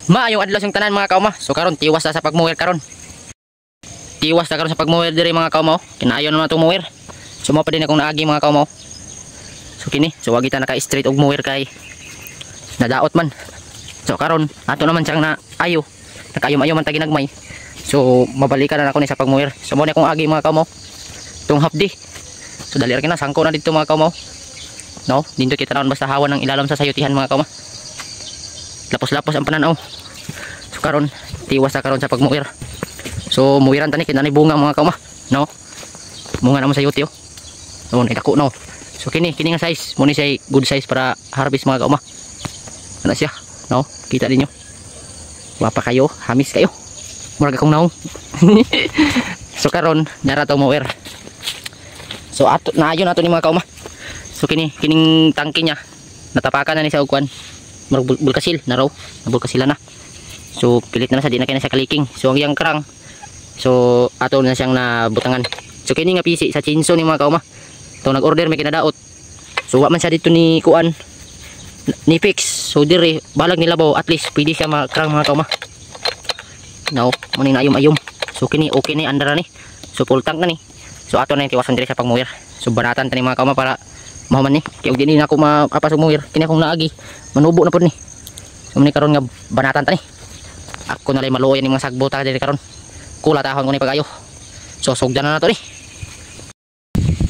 Maayong adlaw yung tanan mga kauma. So karon tiwas na sa pagmuwer karon. Tiwas na karon sa pagmuwer diri mga kauma. Kinaayon na itong muwer. So mo pa din akong naagi mga kauma. So kini, so wag kita naka-straight og muwer kay nadaot man. So karon ato naman siyang na ayo. Nakaayom-ayom man ta ginagmay. So mabalikan na ako ni sa pagmuwer. So mo ni akong agi mga kauma. Tung hapdi. So dali ra kina sangko na dito mga kauma. No, dito kita naon basta hawan ng ilalim sa sayutihan mga kauma. Lapos-lapos ang pananaw. So karon tiwas na karon sa pagmuwir. So muwiran tani kinani bunga mga kauma, no? Bunga na mo sa yuti oh. No, idako no. So kini nga size, mo ni say good size para harvest mga kauma. Ana siya, no? Kita ninyo. Wapa kayo, hamis kayo. Murag akong naong. So karon nara to muwir. So ato naayon nato ni mga kauma. So kining tangke niya natapakan na ni sa ugkuan. Bulkasil na raw, nabulkasila na. So pilit na sa di na kaya siya kaliking. So ang yang karang, so ato na siyang nabutangan. So kini nga pisi sa chinso ni mga kauma. To nag-order may kinadaot. So wa man siya dito ni kuan ni fix. So dire balag nila ba at least pwede siya makrang mga kauma. No, muni na ayom-ayom. So kini okay ni andara ni. So full tank na ni. So ato na yung tiwasan dire sa pagmuwir. So banatan tani mga kauma para mahuman ni. Kaya di na ako maapas umuwir. Kini akong naagi. Manubo na po ni. So muni karon nga banatan tani. Ako na lay maluoy ni mga sagbo ta diri karon. Kula tahon ko ni pagayo. So sugdan na nato ni.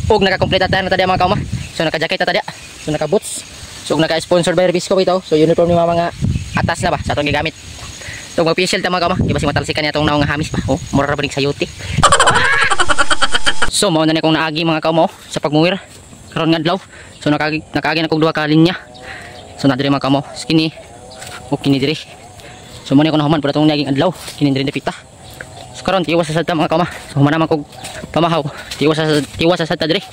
Og nakakompleto ta na tadi mga kauma. So naka-jacket ta tadi. So naka-boots. So naka-sponsor by Rebisco ito. So uniform ni mga atas na ba sa atong gigamit. So mag-official ta mga kauma. Di ba si matalsikan niya tong naong hamis pa. Oh, mura ra ba sa yuti. So mao na ni kong naagi mga kauma sa pagmuwir. Karon nga adlaw. So nakaagi na kog duha ka linya. So na dire mga kauma. Kini o kini dire. So mo ni ko nahuman pud atong naging adlaw. Kini dire dapita. So karon tiwas sa sadta mga kauma. So human naman kog pamahaw. Tiwas sa sadta dire.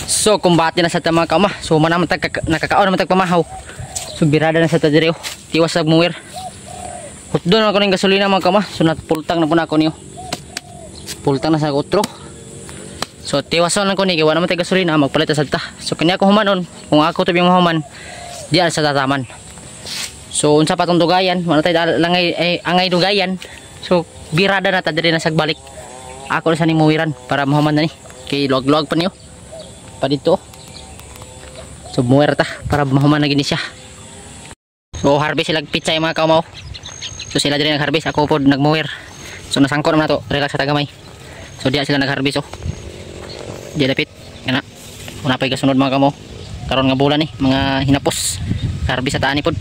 So kumbati na sa sadta mga kauma. So human naman nakakaon naman tag pamahaw. So birada na sa sadta dire. Tiwas sa muwir. Hutdon ako ning gasolina mga kauma. So napultang na pud ako niyo. Pultang na sa utro. So tiwason lang ko ni gawa naman tay gasolina magpalit sa sadta. So kanya ako humanon kung ako to biyang mahuman diyan sa tataman. So unsa pa tong dugayan, wala tay langay angay dugayan. So birada na ta diri na sagbalik. Ako na sa ni muwiran para mahuman na ni. Kay log-log pa niyo. Pa dito. So muwir ta para mahuman na gini siya. So harvest sila pitsay mga kaumaw. So sila diri nag-harvest, ako pod nagmuwir. So nasangko naman nato, relax sa tagamay. So diya sila nag-harvest oh. Diya dapit. Kana. Una pay kasunod mga kamo. Karon nga bulan ni, mga hinapos. Harvest sa taani pod.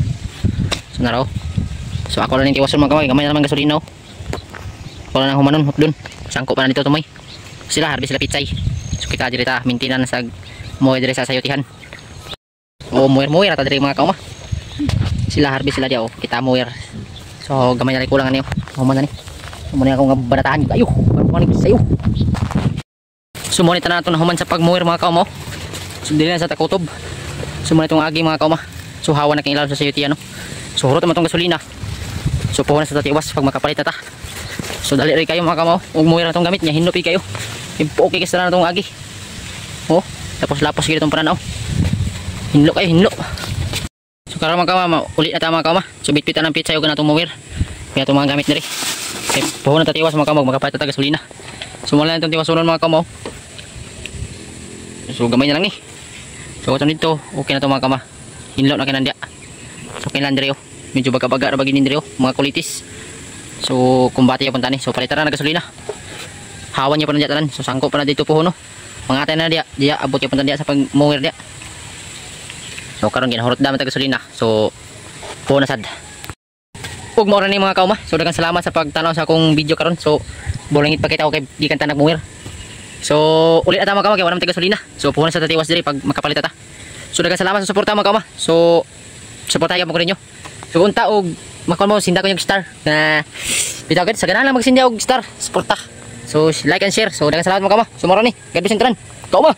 So naraw. So ako lang tiwason mga kamay, gamay naman gasolina oh. Ako lang humanon hutdon. Sangko pa na dito tumoy. Sila harvest sila pitsay. So kita diri ta maintenance sa moy diri sa sayutihan. Oh, muir-muir ata diri mga kauma. Sila harvest sila dia oh, kita muir. So gamay na kulang ani oh. Human na ni. Muna ako nga banataan yung kayo. Paano sa'yo? So muna ito na ito na human sa pagmuwir mga kauma. So dili na sa takutob. So muna itong agi mga kauma. So hawa na kang ilaw sa sayuti ano. So hurot naman itong gasolina. So puhunan sa tatiwas pag makapalit na ta. So dali rin kayo mga kauma. Huwag muwir na itong gamit niya. Hinupi kayo. Okay kasi na itong agi. Oh, tapos lapos gila itong pananaw. Hinlo kayo, hinlo. So karon mga kauma, ulit na ta mga kauma. So bitbitan ng pizza yung na itong muwir. Kaya itong mga gamit na rin. Okay, puhunan na tatiwas mga kauma. Magkapalit na ta gasolina. So mula na itong tiwasunon mga kauma. So gamay na lang ni. So ito dito, okay na ito mga kama. Hinlo na kinandya. So kinlandre oh. Medyo baga-baga na bagin oh, mga kulitis. So kumbati ya punta ni. So palitan na gasolina. Hawan niya pa na tanan. So sangko pa na dito po no. Mga atay na dia abot ya punta dia sa pagmuwir dia. So karon ginahurot dami ta gasolina. So po na sad. Ug mo ra ni mga kauma. So daghang salamat sa pagtanaw sa akong video karon. So bolangit pa kita ko kay gikan ta nagmuwir. So ulit ata mga kauma kay wala man gasolina. So puhunan sa tatiwas diri pag makapalit ta. So daghang salamat sa suporta mga kauma. So suportahan mo ko ninyo. So unta og makon mo sinda ko yung star na bitaw gid sa ganahan lang magsinda og star suporta. So like and share. So daghang salamat mga kauma. Sumaro ni. God bless tanan. Kauma.